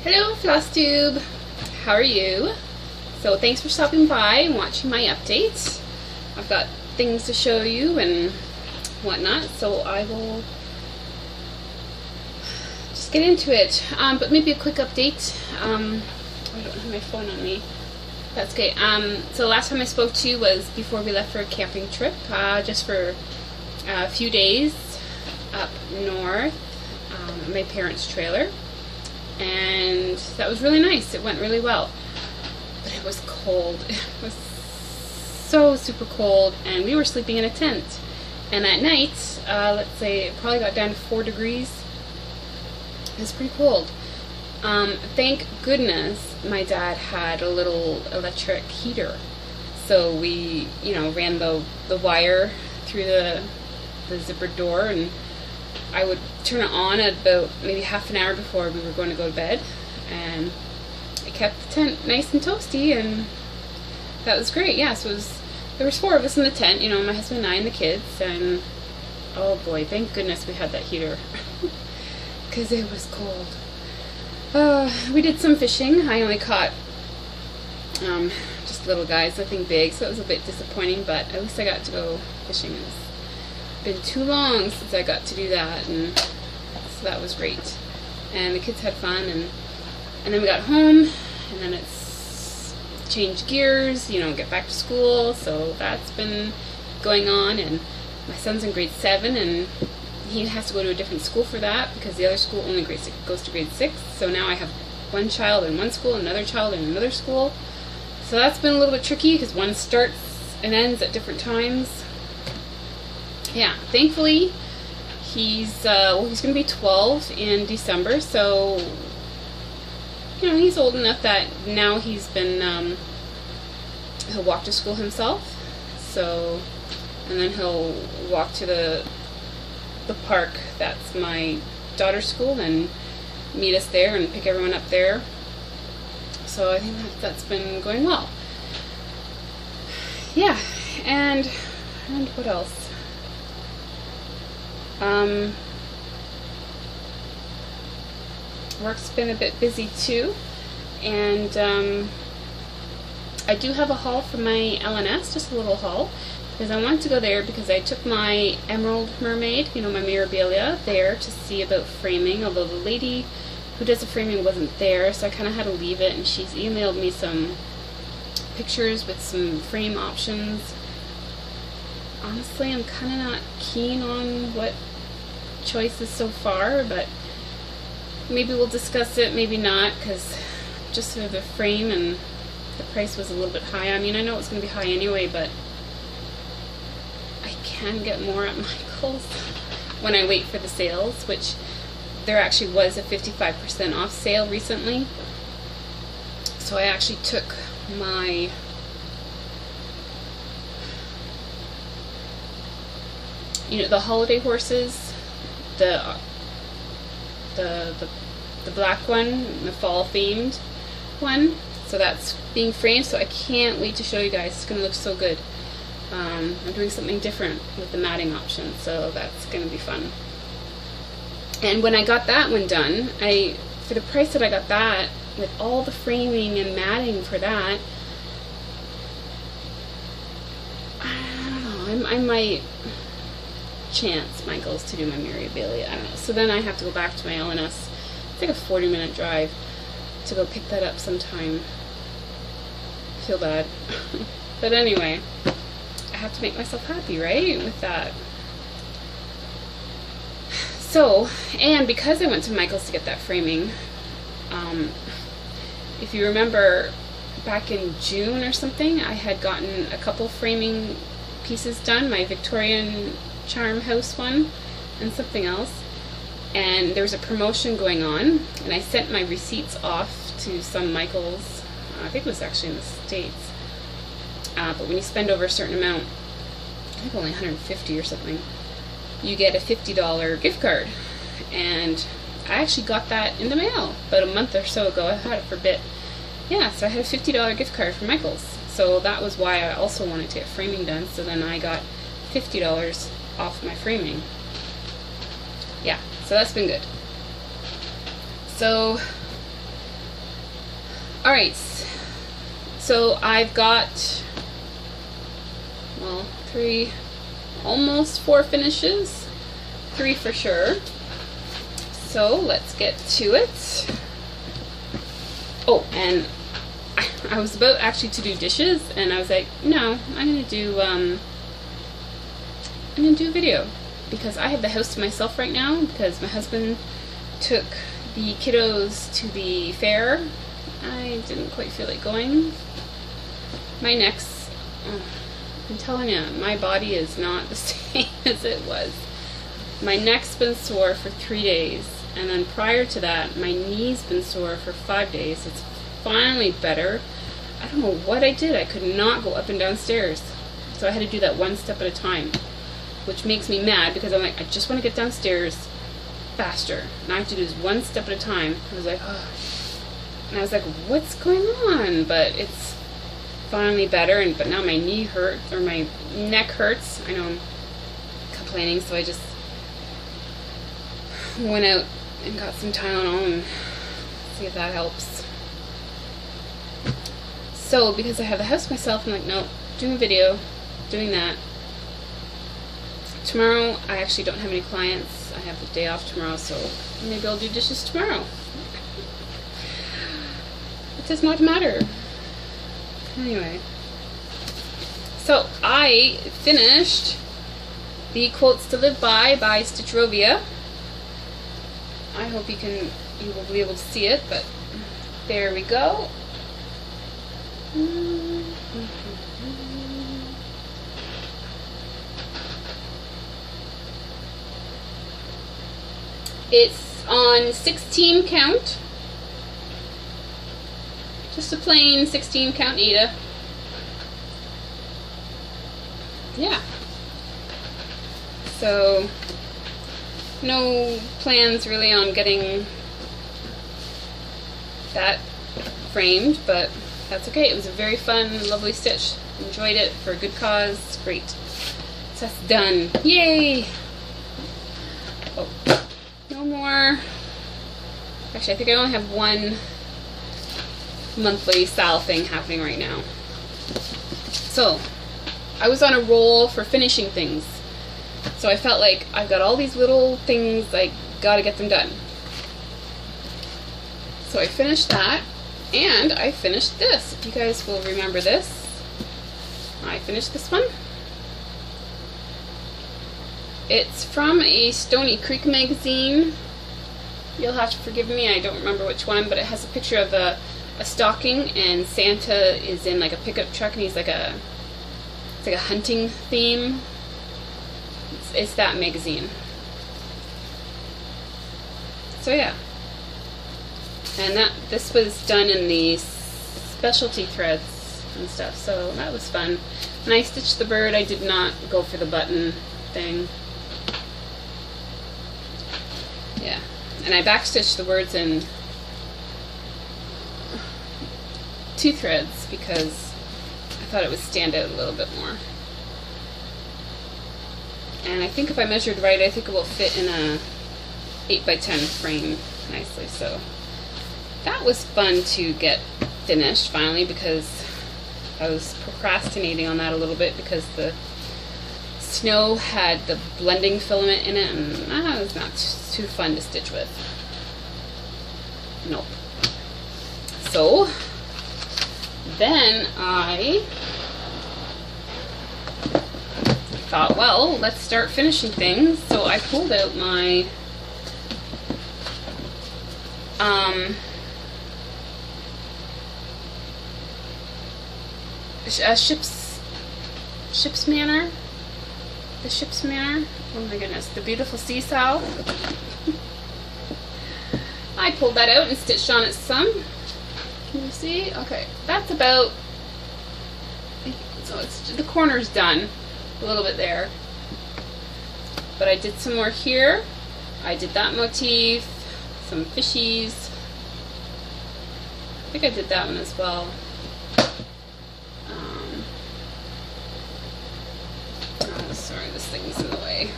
Hello Flosstube, how are you? So thanks for stopping by and watching my update. I've got things to show you and whatnot, so I will just get into it. But maybe a quick update. I don't have my phone on me. That's okay. So the last time I spoke to you was before we left for a camping trip, just for a few days up north, my parents' trailer. And that was really nice. It went really well. But it was cold. It was so super cold, and we were sleeping in a tent. And at night, let's say it probably got down to 4 degrees. It was pretty cold. Thank goodness my dad had a little electric heater. So we, ran the wire through the zippered door, and I would turn it on at about maybe half an hour before we were going to go to bed, and it kept the tent nice and toasty, and that was great. Yeah, so there was 4 of us in the tent, my husband and I and the kids, and oh boy, thank goodness we had that heater, because it was cold. We did some fishing. I only caught just little guys, nothing big, so it was a bit disappointing, but at least I got to go fishing. Been too long since I got to do that, and so that was great, and the kids had fun, and then we got home, and then it's changed gears, get back to school, so that's been going on, and my son's in grade 7, and he has to go to a different school for that, because the other school only goes to grade 6, so now I have one child in one school, another child in another school, so that's been a little bit tricky, because one starts and ends at different times. Yeah, thankfully he's going to be 12 in December, so he's old enough that now he's been he'll walk to school himself, so, and then he'll walk to the park that's my daughter's school and meet us there and pick everyone up there. So I think that's been going well. Yeah, and what else? Work's been a bit busy too, and I do have a haul from my LNS, just a little haul, because I wanted to go there because I took my Emerald Mermaid, my memorabilia, there to see about framing, although the lady who does the framing wasn't there, so I kind of had to leave it, and she's emailed me some pictures with some frame options. Honestly, I'm kind of not keen on what choices so far, but maybe we'll discuss it, maybe not, because just for the frame, and the price was a little bit high. I mean, I know it's going to be high anyway, but I can get more at Michael's when I wait for the sales, which there actually was a 55% off sale recently. So I actually took my the holiday horses, the black one, the fall themed one, so that's being framed, so I can't wait to show you guys. It's going to look so good. I'm doing something different with the matting option, so that's going to be fun. And when I got that one done, for the price that I got that, with all the framing and matting for that, I don't know, I might chance Michael's to do my memorabilia. I don't know. So then I have to go back to my LNS. It's like a 40-minute drive to go pick that up sometime. I feel bad. But anyway, I have to make myself happy, right, with that. So, and because I went to Michael's to get that framing, if you remember back in June or something, I had gotten a couple framing pieces done, my Victorian Charm House one and something else, and there was a promotion going on, and I sent my receipts off to some Michael's, I think it was actually in the States, but when you spend over a certain amount, I think only $150 or something, you get a $50 gift card, and I actually got that in the mail about a month or so ago. I had it for a bit. Yeah, so I had a $50 gift card from Michael's, so that was why I also wanted to get framing done, so then I got $50 off my framing. Yeah, so that's been good. So Alright, so I've got, well, 3, almost 4 finishes, 3 for sure. So let's get to it. Oh, and I was about actually to do dishes, and I was like, no, I'm gonna do a video, because I have the house to myself right now because my husband took the kiddos to the fair. I didn't quite feel like going. My neck's, I'm telling you, my body is not the same as it was. My neck's been sore for 3 days, and then prior to that, my knee's been sore for 5 days. It's finally better. I don't know what I did. I could not go up and down stairs. So I had to do that one step at a time, which makes me mad because I'm like, I just want to get downstairs faster. And I have to do this one step at a time. I was like, oh. And I was like, what's going on? But it's finally better, but now my knee hurts, or my neck hurts. I know I'm complaining, so I just went out and got some Tylenol and see if that helps. So because I have the house to myself, I'm like, no, doing a video, doing that. Tomorrow I actually don't have any clients. I have the day off tomorrow, so maybe I'll do dishes tomorrow. It does not matter. Anyway, so I finished the Quotes to Live by Stitchrovia. I hope you will be able to see it, but there we go. It's on 16 count. Just a plain 16 count Nita. Yeah. So, no plans really on getting that framed, but that's okay. It was a very fun, lovely stitch. Enjoyed it for a good cause. Great. So that's done. Yay! Oh, no more. Actually, I think I only have one monthly Sal thing happening right now. So, I was on a roll for finishing things. So I felt like I've got all these little things, like, gotta get them done. So I finished that, and I finished this. If you guys will remember this, I finished this one. It's from a Stony Creek magazine. You'll have to forgive me, I don't remember which one, but it has a picture of a stocking, and Santa is in like a pickup truck, and he's like it's like a hunting theme. It's that magazine. So yeah, and this was done in the specialty threads and stuff, so that was fun. And I stitched the bird. I did not go for the button thing. Yeah, and I backstitched the words in 2 threads because I thought it would stand out a little bit more. And I think if I measured right, I think it will fit in a 8x10 frame nicely. So that was fun to get finished finally, because I was procrastinating on that a little bit because the snow had the blending filament in it, and that was not too fun to stitch with. Nope. So then I thought, well, let's start finishing things. So I pulled out my ship's manner. The ship's manner. Oh my goodness, the beautiful seesaw. I pulled that out and stitched on it some. Can you see? Okay, that's about, so it's the corner's done. A little bit there, but I did some more here. I did that motif, some fishies. I think I did that one as well. Oh, sorry, this thing's in the way.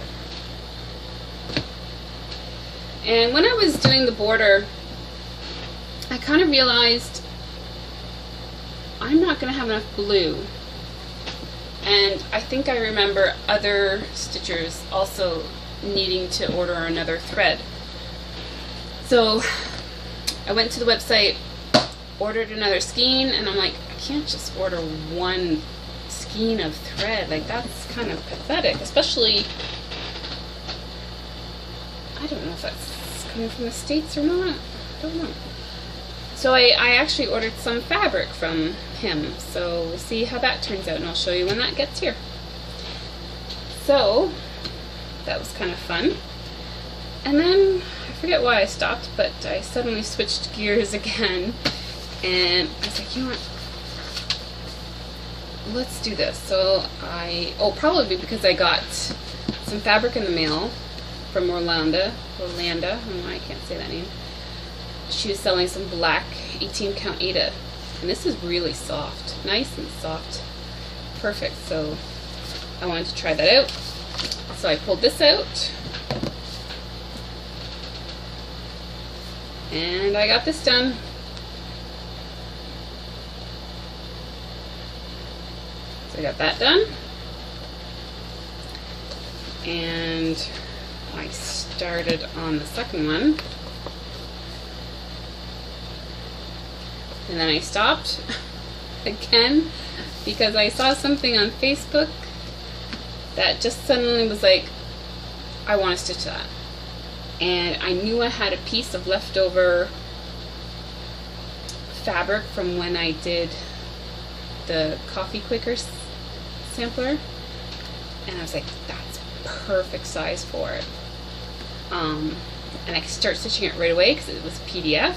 And when I was doing the border, I kind of realized I'm not going to have enough blue. And I think I remember other stitchers also needing to order another thread. So I went to the website, ordered another skein, and I'm like, I can't just order one skein of thread. Like, that's kind of pathetic, especially, I don't know if that's coming from the States or not. I don't know. So I actually ordered some fabric from him, so we'll see how that turns out, and I'll show you when that gets here. So that was kind of fun. And then I forget why I stopped, but I suddenly switched gears again, and I was like, you know what, let's do this. So probably because I got some fabric in the mail from Orlando, I don't know why I can't say that name. She was selling some black 18 count Aida, and this is really soft, nice and soft, perfect. So I wanted to try that out, so I pulled this out, and I got this done. So I got that done, and I started on the second one. And then I stopped again because I saw something on Facebook that just suddenly was like, I want to stitch that. And I knew I had a piece of leftover fabric from when I did the coffee Quaker sampler, and I was like, that's perfect size for it. And I could start stitching it right away because it was a PDF.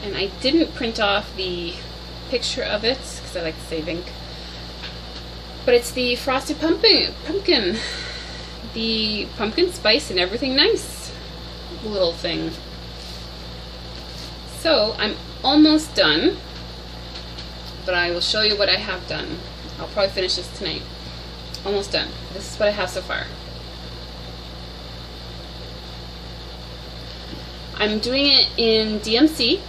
And I didn't print off the picture of it because I like to save ink. But it's the frosted pumpkin. The pumpkin spice and everything nice little thing. So I'm almost done, but I will show you what I have done. I'll probably finish this tonight. Almost done. This is what I have so far. I'm doing it in DMC.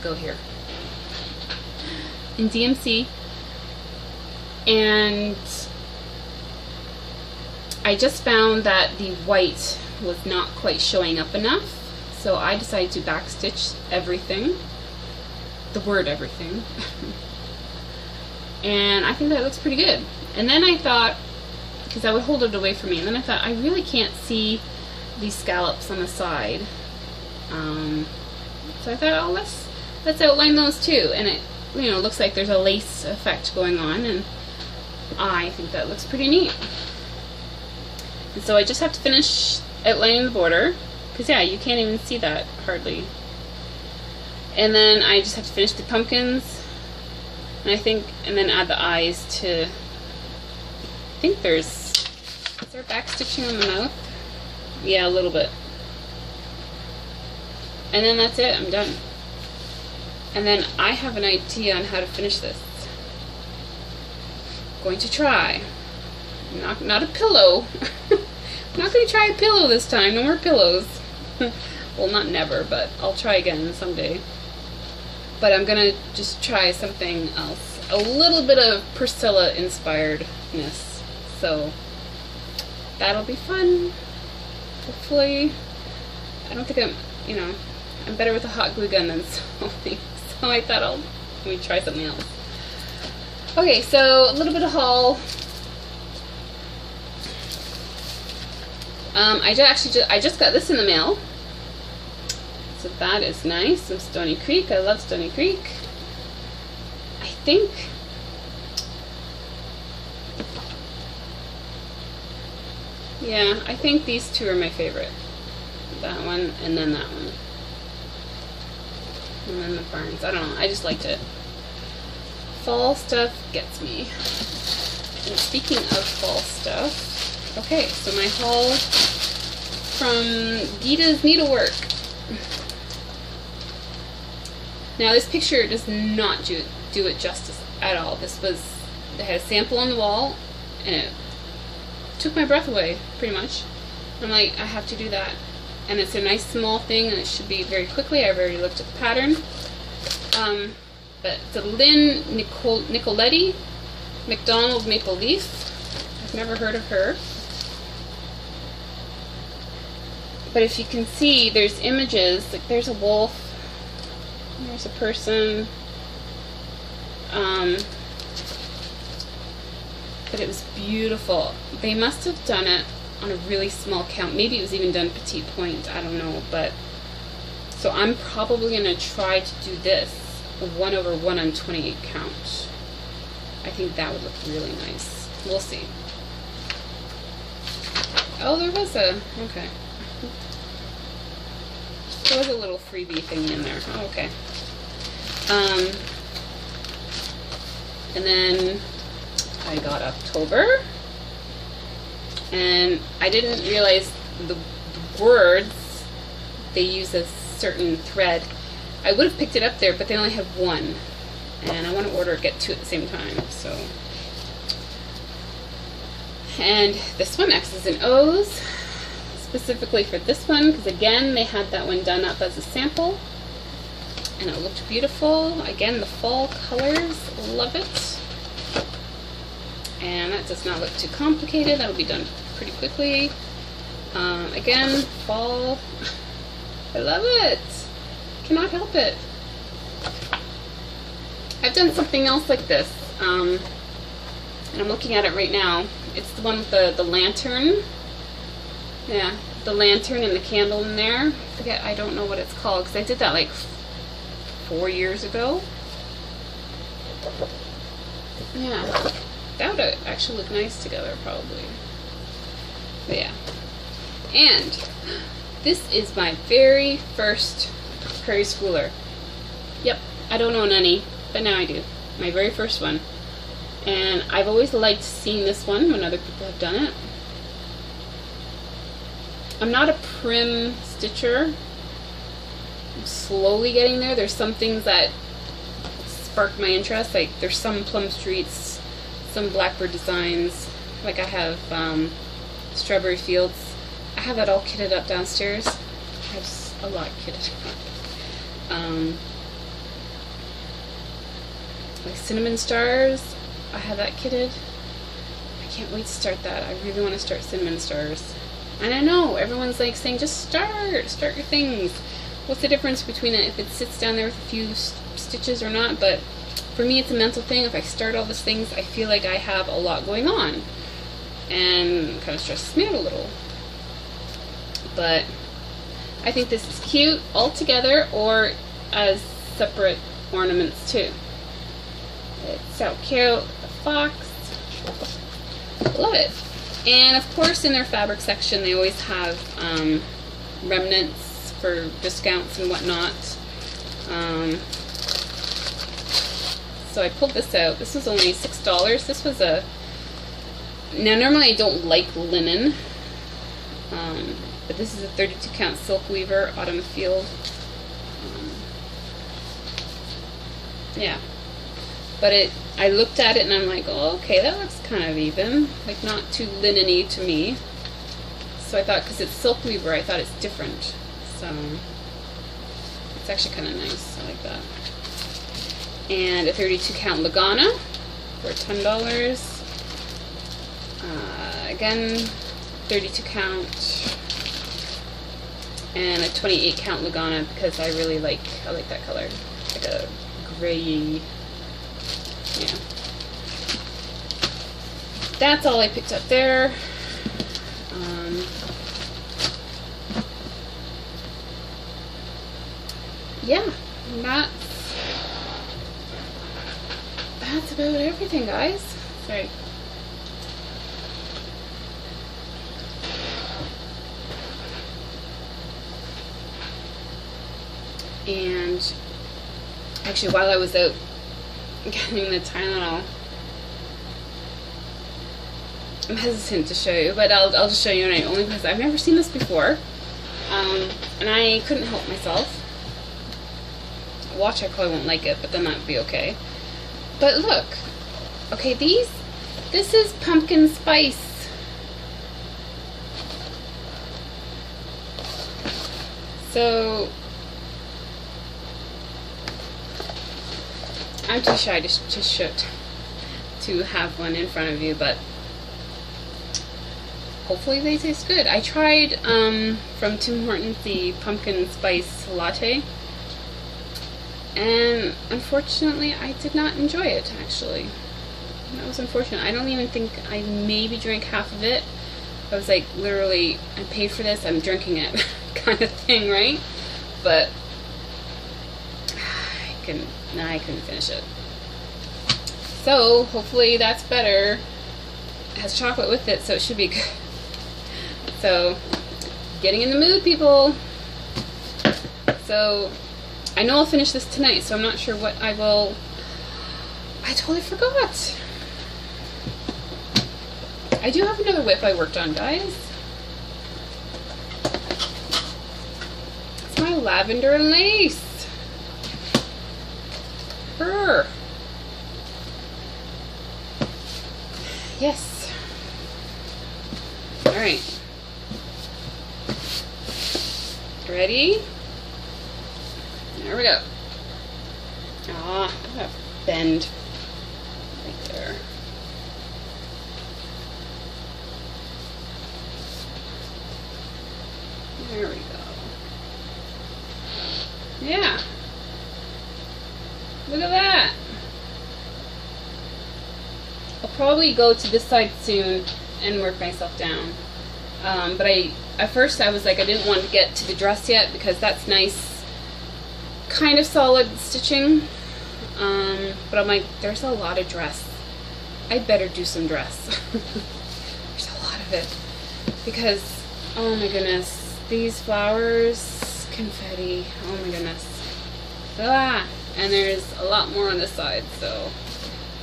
Go here in DMC, and I just found that the white was not quite showing up enough, so I decided to backstitch everything, the word everything. And I think that looks pretty good. And then I thought, because I would hold it away from me, and then I thought I really can't see these scallops on the side, so I thought, oh, let's outline those too, and it, you know, looks like there's a lace effect going on, and I think that looks pretty neat. And so I just have to finish outlining the border, because yeah, you can't even see that hardly. And then I just have to finish the pumpkins, and then add the eyes to, I think is there back stitching on the mouth? Yeah, a little bit. And then that's it, I'm done. And then I have an idea on how to finish this. I'm going to try. Not a pillow. I'm not going to try a pillow this time. No more pillows. Well, not never, but I'll try again someday. But I'm going to just try something else. A little bit of Priscilla inspiredness. So that'll be fun. Hopefully. I don't think I'm better with a hot glue gun than something. So I thought let me try something else. Okay, so a little bit of haul. I just got this in the mail. So that is nice. Some Stony Creek. I love Stony Creek. I think these two are my favorite. That one and then that one. And then the Barnes. I don't know. I just liked it. Fall stuff gets me. And speaking of fall stuff, okay, so my haul from Gita's Needlework. Now this picture does not do it justice at all. They had a sample on the wall, and it took my breath away, pretty much. I'm like, I have to do that. And it's a nice small thing, and it should be very quickly. I've already looked at the pattern. But it's a Lynn Nicoletti McDonald Maple Leaf. I've never heard of her. But if you can see, there's images, like there's a wolf, there's a person, but it was beautiful. They must have done it on a really small count. Maybe it was even done petite point, I don't know. But so I'm probably going to try to do this, a 1/1 on 28 count. I think that would look really nice. We'll see. Oh, there was a, okay. There was a little freebie thing in there. Oh, okay. And then I got October, and I didn't realize the words they use a certain thread. I would have picked it up there, but they only have one, and I want to get two at the same time. So, and this one, X's and O's, specifically for this one, because again they had that one done up as a sample, and it looked beautiful. Again, the fall colors, love it. And that does not look too complicated. That'll be done pretty quickly. Again, fall. I love it. Cannot help it. I've done something else like this, and I'm looking at it right now. It's the one with the lantern. Yeah, the lantern and the candle in there. I don't know what it's called, because I did that like 4 years ago. Yeah. That would actually look nice together, probably. But yeah. And this is my very first Prairie Schooler. Yep, I don't own any, but now I do. My very first one. And I've always liked seeing this one when other people have done it. I'm not a prim stitcher. I'm slowly getting there. There's some things that sparked my interest. Like there's some Plum Streets, some Blackbird designs, like I have Strawberry Fields. I have that all kitted up downstairs. I have a lot kitted up. Like Cinnamon Stars, I have that kitted. I can't wait to start that. I really want to start Cinnamon Stars. And I know everyone's like saying, just start your things. What's the difference between it if it sits down there with a few stitches or not? But for me, it's a mental thing. If I start all these things, I feel like I have a lot going on, and it kind of stresses me out a little. But I think this is cute all together or as separate ornaments too. It's so cute. The fox. Love it. And of course, in their fabric section, they always have remnants for discounts and whatnot. So I pulled this out. This was only $6. This was a... Now, normally I don't like linen, but this is a 32 count silk weaver, Autumn Field. Yeah. But I looked at it and I'm like, oh, okay, that looks kind of even. Like, not too linen-y to me. So I thought, because it's silk weaver, I thought it's different. So, it's actually kind of nice. I like that. And a 32 count Lagana for $10. Again, 32 count. And a 28 count Lagana because I like that color. Like a gray. Yeah. That's all I picked up there. Yeah, that's about everything, guys. Sorry. And actually, while I was out getting the Tylenol, I'm hesitant to show you, but I'll just show you anyway, only because I've never seen this before, and I couldn't help myself. Watch, I probably won't like it, but then that'd be okay. But look, okay, this is pumpkin spice. So I'm too shy to have one in front of you, but hopefully they taste good. I tried from Tim Hortons the pumpkin spice latte, and unfortunately I did not enjoy it, actually. That was unfortunate. I don't even think I maybe drank half of it. I was like, literally, I paid for this, I'm drinking it kind of thing, right? But I couldn't finish it. So hopefully that's better. It has chocolate with it, so it should be good. So, getting in the mood, people. So, I know I'll finish this tonight, so I'm not sure what I will. I totally forgot. I do have another whip I worked on, guys. It's my Lavender and Lace. Brr. Yes. Alright. Ready? There we go. Ah, I got a bend right there. There we go. Yeah. Look at that. I'll probably go to this side soon and work myself down. But at first I was like, I didn't want to get to the dress yet because that's nice, kind of solid stitching. But I'm like, there's a lot of dress. I better do some dress. There's a lot of it. Because, oh my goodness, these flowers, confetti, oh my goodness. Ah, and there's a lot more on this side, so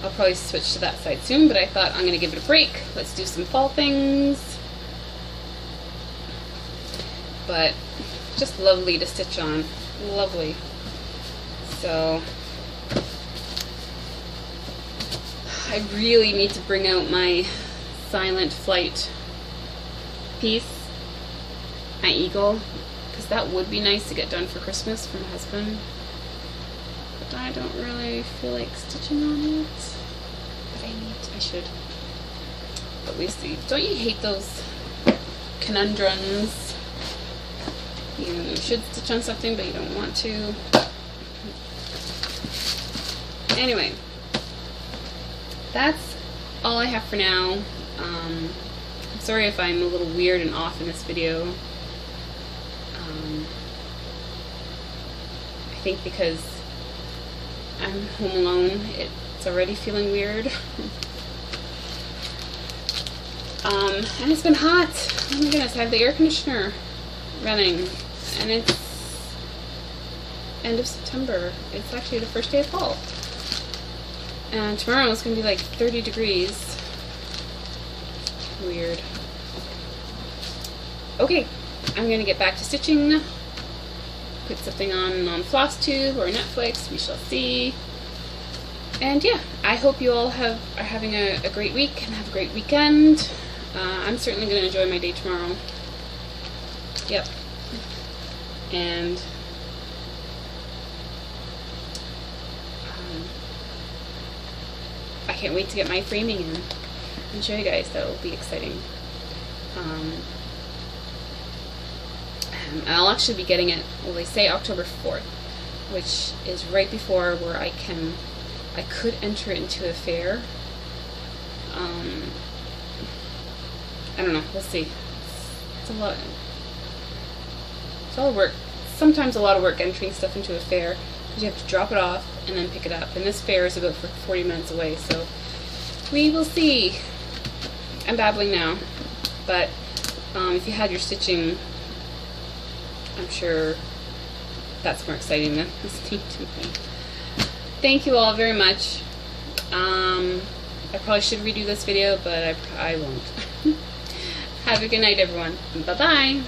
I'll probably switch to that side soon, but I thought I'm going to give it a break. Let's do some fall things. But just lovely to stitch on. Lovely. So I really need to bring out my Silent Flight piece, my eagle, because that would be nice to get done for Christmas for my husband. But I don't really feel like stitching on it. But I should. But we see. Don't you hate those conundrums? You should stitch on something, but you don't want to. Anyway, that's all I have for now. I'm sorry if I'm a little weird and off in this video. I think because I'm home alone, it's already feeling weird. And it's been hot. Oh my goodness, I have the air conditioner running, and it's end of September. It's actually the first day of fall. And tomorrow it's going to be like 30 degrees. Weird. Okay, I'm going to get back to stitching. Put something on Flosstube or Netflix, we shall see. And yeah, I hope you all are having a great week and have a great weekend. I'm certainly going to enjoy my day tomorrow. Yep. And I can't wait to get my framing in and show you guys. That will be exciting. And I'll actually be getting it, well, they say October 4th, which is right before where I could enter it into a fair. I don't know, we'll see. It's a lot of work. Sometimes a lot of work entering stuff into a fair, because you have to drop it off and then pick it up. And this fair is about 40 minutes away, so we will see. I'm babbling now, but if you had your stitching, I'm sure that's more exciting than listening to me. Thank you all very much. I probably should redo this video, but I won't. Have a good night, everyone. Bye-bye.